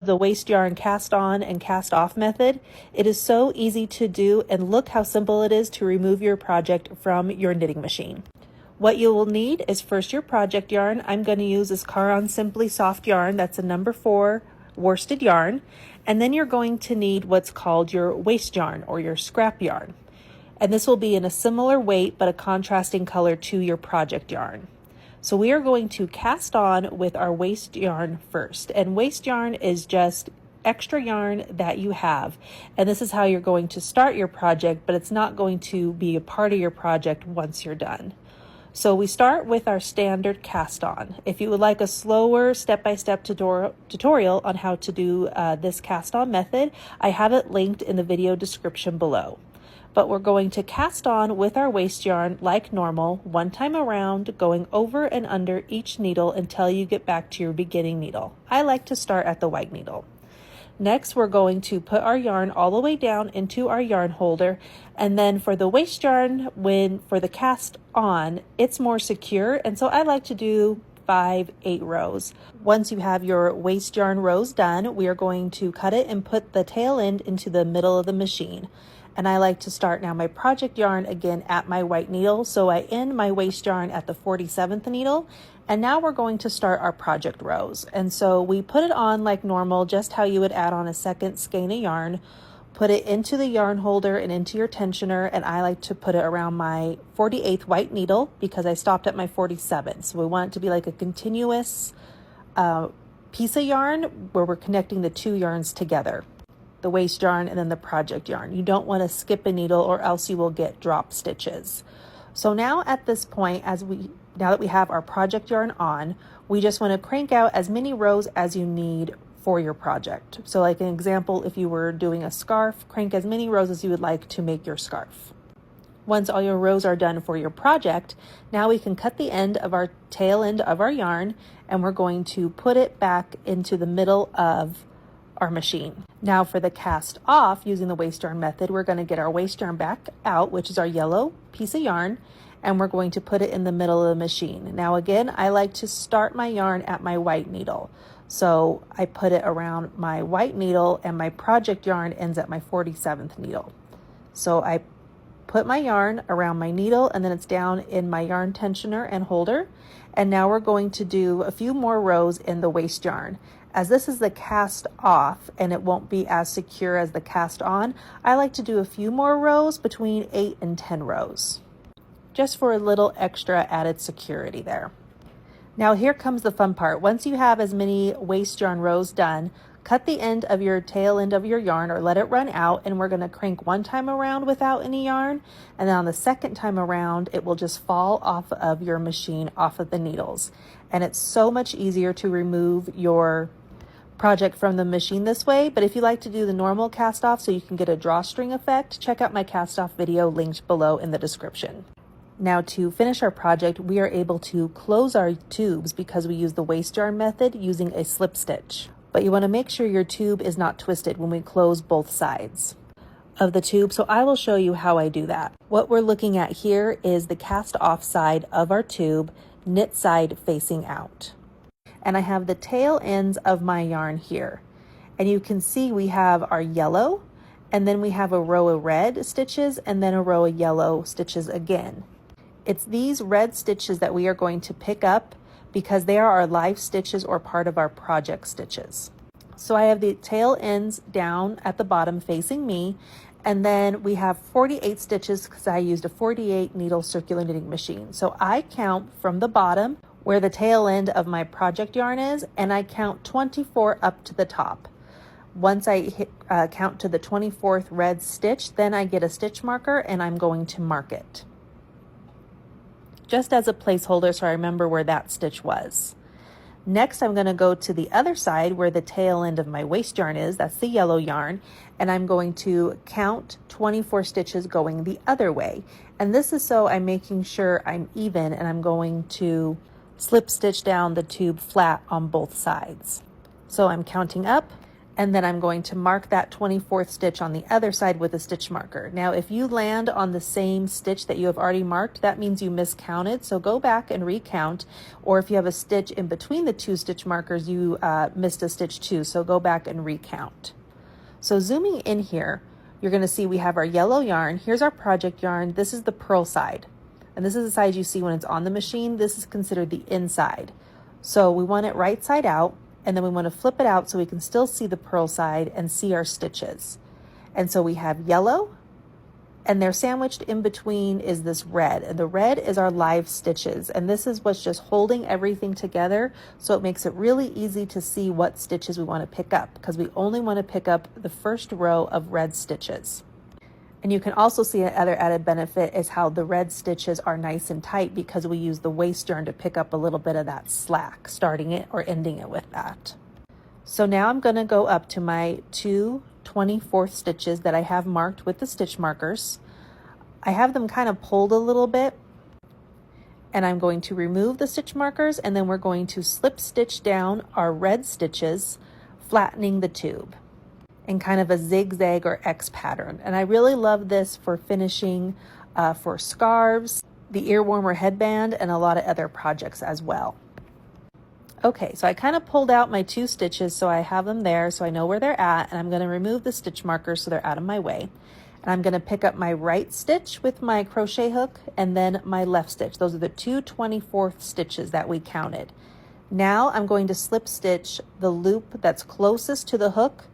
The waste yarn cast on and cast off method. It is so easy to do, and look how simple it is to remove your project from your knitting machine. What you will need is first your project yarn. I'm going to use this Caron Simply Soft yarn. That's a number 4 worsted yarn. And then you're going to need what's called your waste yarn or your scrap yarn. And this will be in a similar weight but a contrasting color to your project yarn. So we are going to cast on with our waste yarn first. And waste yarn is just extra yarn that you have. And this is how you're going to start your project, but it's not going to be a part of your project once you're done. So we start with our standard cast on. If you would like a slower step-by-step tutorial on how to do this cast on method, I have it linked in the video description below. But we're going to cast on with our waste yarn like normal, one time around, going over and under each needle until you get back to your beginning needle. I like to start at the white needle. Next, we're going to put our yarn all the way down into our yarn holder. And then for the waste yarn, for the cast on, it's more secure. And so I like to do 5-8 rows. Once you have your waste yarn rows done, we are going to cut it and put the tail end into the middle of the machine. And I like to start now my project yarn again at my white needle. So I end my waste yarn at the 47th needle. And now we're going to start our project rows. And so we put it on like normal, just how you would add on a second skein of yarn. Put it into the yarn holder and into your tensioner. And I like to put it around my 48th white needle because I stopped at my 47th. So we want it to be like a continuous piece of yarn where we're connecting the two yarns together. The waste yarn and then the project yarn. You don't want to skip a needle or else you will get drop stitches. So now at this point, now that we have our project yarn on, we just want to crank out as many rows as you need for your project. So like an example, if you were doing a scarf, crank as many rows as you would like to make your scarf. Once all your rows are done for your project, now we can cut the end of our tail end of our yarn and we're going to put it back into the middle of our machine. Now for the cast off using the waste yarn method, we're going to get our waste yarn back out, which is our yellow piece of yarn, and we're going to put it in the middle of the machine. Now again, I like to start my yarn at my white needle. So I put it around my white needle and my project yarn ends at my 47th needle. So I put my yarn around my needle and then it's down in my yarn tensioner and holder. And now we're going to do a few more rows in the waste yarn. As this is the cast off and it won't be as secure as the cast on, I like to do a few more rows between 8 and 10 rows, just for a little extra added security there. Now here comes the fun part. Once you have as many waste yarn rows done, cut the end of your tail end of your yarn or let it run out, and we're going to crank one time around without any yarn, and then on the second time around it will just fall off of your machine, off of the needles. And it's so much easier to remove your project from the machine this way. But if you like to do the normal cast off so you can get a drawstring effect, check out my cast off video linked below in the description. Now to finish our project, we are able to close our tubes because we use the waste yarn method using a slip stitch. But you want to make sure your tube is not twisted when we close both sides of the tube. So I will show you how I do that. What we're looking at here is the cast off side of our tube, knit side facing out. And I have the tail ends of my yarn here. And you can see we have our yellow, and then we have a row of red stitches, and then a row of yellow stitches again. It's these red stitches that we are going to pick up because they are our live stitches or part of our project stitches. So I have the tail ends down at the bottom facing me, and then we have 48 stitches because I used a 48 needle circular knitting machine. So I count from the bottom where the tail end of my project yarn is, and I count 24 up to the top. Once I count to the 24th red stitch, then I get a stitch marker and I'm going to mark it, just as a placeholder so I remember where that stitch was. Next, I'm going to go to the other side where the tail end of my waste yarn is, that's the yellow yarn, and I'm going to count 24 stitches going the other way. And this is so I'm making sure I'm even, and I'm going to slip stitch down the tube flat on both sides. So I'm counting up And then I'm going to mark that 24th stitch on the other side with a stitch marker. Now, if you land on the same stitch that you have already marked, that means you miscounted. So go back and recount. Or if you have a stitch in between the two stitch markers, you missed a stitch too. So go back and recount. So zooming in here, you're going to see we have our yellow yarn. Here's our project yarn. This is the purl side. And this is the side you see when it's on the machine. This is considered the inside. So we want it right side out. And then we want to flip it out so we can still see the purl side and see our stitches. And so we have yellow, and they're sandwiched in between is this red. And the red is our live stitches. And this is what's just holding everything together. So it makes it really easy to see what stitches we want to pick up, because we only want to pick up the first row of red stitches. And you can also see another added benefit is how the red stitches are nice and tight, because we use the waste yarn to pick up a little bit of that slack, starting it or ending it with that. So now I'm going to go up to my 2 24th stitches that I have marked with the stitch markers. I have them kind of pulled a little bit, and I'm going to remove the stitch markers, and then we're going to slip stitch down our red stitches, flattening the tube in kind of a zigzag or X pattern. And I really love this for finishing for scarves, the ear warmer headband, and a lot of other projects as well. Okay, so I kind of pulled out my 2 stitches so I have them there so I know where they're at, and I'm going to remove the stitch markers so they're out of my way. And I'm going to pick up my right stitch with my crochet hook and then my left stitch. Those are the 2 24th stitches that we counted. Now I'm going to slip stitch the loop that's closest to the hook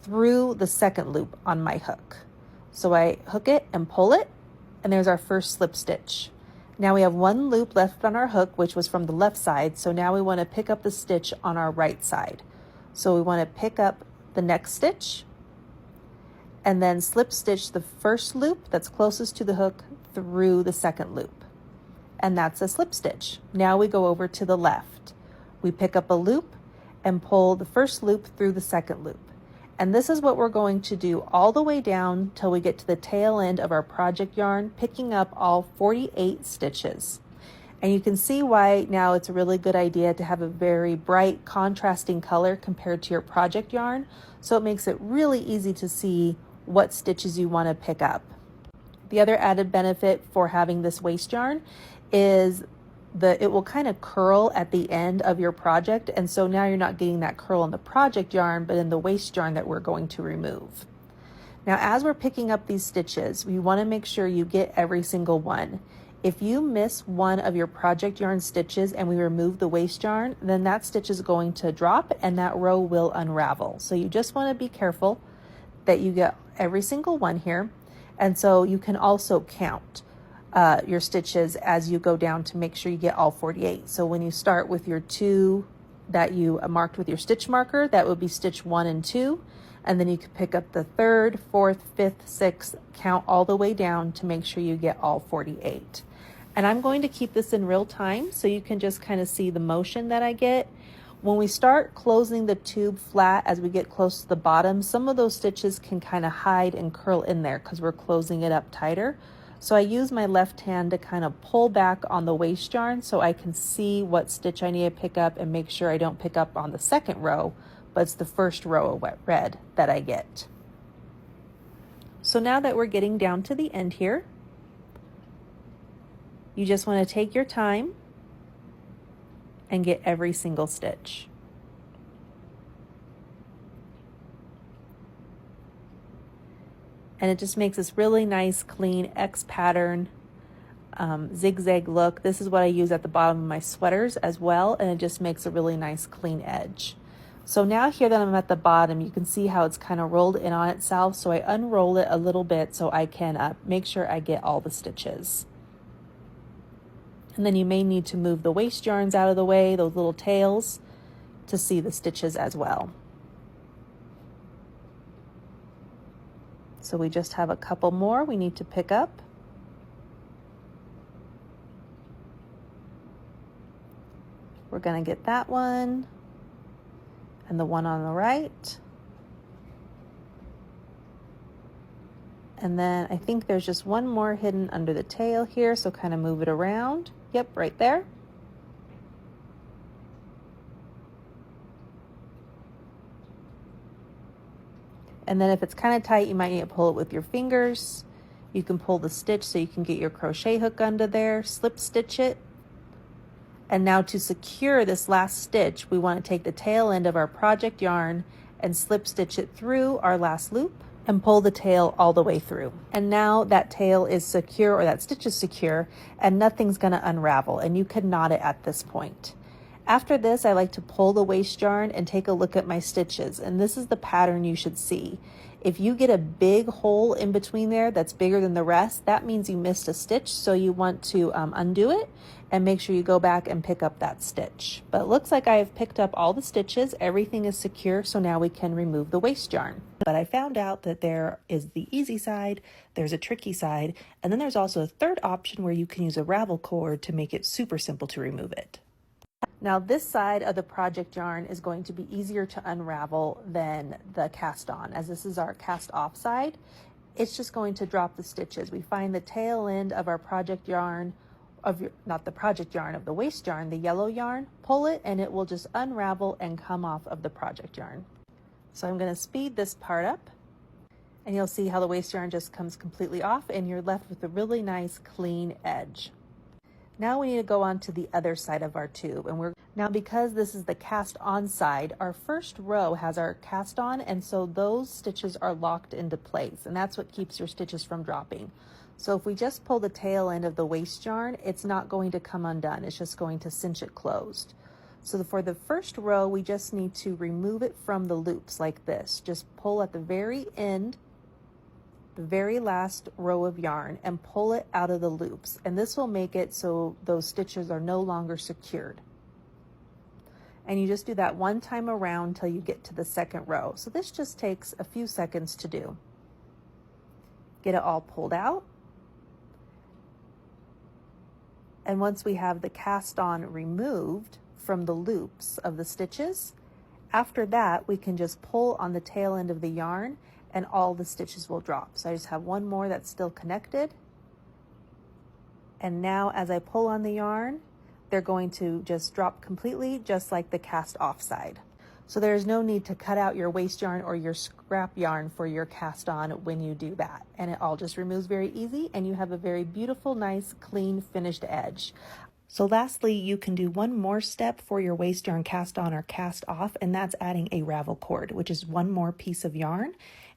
through the second loop on my hook. So I hook it and pull it, and there's our first slip stitch. Now we have 1 loop left on our hook, which was from the left side. So now we want to pick up the stitch on our right side. So we want to pick up the next stitch and then slip stitch the first loop that's closest to the hook through the second loop. And that's a slip stitch. Now we go over to the left. We pick up a loop and pull the first loop through the second loop. And this is what we're going to do all the way down till we get to the tail end of our project yarn, picking up all 48 stitches. And you can see why now it's a really good idea to have a very bright contrasting color compared to your project yarn. So it makes it really easy to see what stitches you want to pick up. The other added benefit for having this waste yarn is it will kind of curl at the end of your project, and so now you're not getting that curl in the project yarn but in the waste yarn that we're going to remove. Now as we're picking up these stitches, we want to make sure you get every single one. If you miss one of your project yarn stitches and we remove the waste yarn, then that stitch is going to drop and that row will unravel. So you just want to be careful that you get every single one here. And so you can also count your stitches as you go down to make sure you get all 48. So when you start with your 2 that you marked with your stitch marker, that would be stitch 1 and 2. And then you can pick up the 3rd, 4th, 5th, 6th, count all the way down to make sure you get all 48. And I'm going to keep this in real time so you can just kind of see the motion that I get. When we start closing the tube flat as we get close to the bottom, some of those stitches can kind of hide and curl in there because we're closing it up tighter. So I use my left hand to kind of pull back on the waste yarn so I can see what stitch I need to pick up and make sure I don't pick up on the second row, but it's the first row of wet red that I get. So now that we're getting down to the end here, you just want to take your time and get every single stitch. And it just makes this really nice, clean X pattern zigzag look. This is what I use at the bottom of my sweaters as well, and it just makes a really nice, clean edge. So now here that I'm at the bottom, you can see how it's kind of rolled in on itself. So I unroll it a little bit so I can make sure I get all the stitches. And then you may need to move the waste yarns out of the way, those little tails, to see the stitches as well. So we just have a couple more we need to pick up. We're going to get that one and the one on the right. And then I think there's just one more hidden under the tail here, so kind of move it around. Yep, right there. And then if it's kind of tight, you might need to pull it with your fingers. You can pull the stitch so you can get your crochet hook under there, slip stitch it. And now to secure this last stitch, we want to take the tail end of our project yarn and slip stitch it through our last loop and pull the tail all the way through. And now that tail is secure, or that stitch is secure, and nothing's going to unravel, and you can knot it at this point. After this, I like to pull the waste yarn and take a look at my stitches, and this is the pattern you should see. If you get a big hole in between there that's bigger than the rest, that means you missed a stitch, so you want to undo it and make sure you go back and pick up that stitch. But it looks like I have picked up all the stitches, everything is secure, so now we can remove the waste yarn. But I found out that there is the easy side, there's a tricky side, and then there's also a third option where you can use a ravel cord to make it super simple to remove it. Now this side of the project yarn is going to be easier to unravel than the cast on, as this is our cast off side. It's just going to drop the stitches. We find the tail end of our project yarn, not the project yarn, of the waste yarn, the yellow yarn, pull it and it will just unravel and come off of the project yarn. So I'm going to speed this part up and you'll see how the waste yarn just comes completely off and you're left with a really nice clean edge. Now we need to go on to the other side of our tube, and now because this is the cast on side, our first row has our cast on, and so those stitches are locked into place, and that's what keeps your stitches from dropping. So if we just pull the tail end of the waste yarn, it's not going to come undone, it's just going to cinch it closed. So for the first row, we just need to remove it from the loops like this. Just pull at the very end, the very last row of yarn, and pull it out of the loops, and this will make it so those stitches are no longer secured. And you just do that one time around until you get to the second row. So this just takes a few seconds to do. Get it all pulled out, and once we have the cast on removed from the loops of the stitches, after that we can just pull on the tail end of the yarn and all the stitches will drop. So I just have one more that's still connected. And now as I pull on the yarn, they're going to just drop completely, just like the cast off side. So there's no need to cut out your waste yarn or your scrap yarn for your cast on when you do that. And it all just removes very easy, and you have a very beautiful, nice, clean, finished edge. So lastly, you can do one more step for your waste yarn cast on or cast off, and that's adding a ravel cord, which is one more piece of yarn.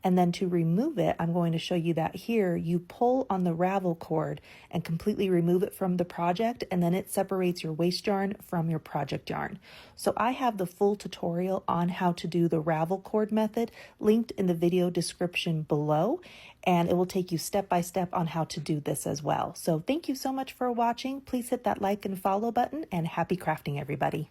And then to remove it, I'm going to show you that here, you pull on the ravel cord and completely remove it from the project, and then it separates your waste yarn from your project yarn. So I have the full tutorial on how to do the ravel cord method linked in the video description below, and it will take you step by step on how to do this as well. So thank you so much for watching. Please hit that like and follow button, and happy crafting, everybody.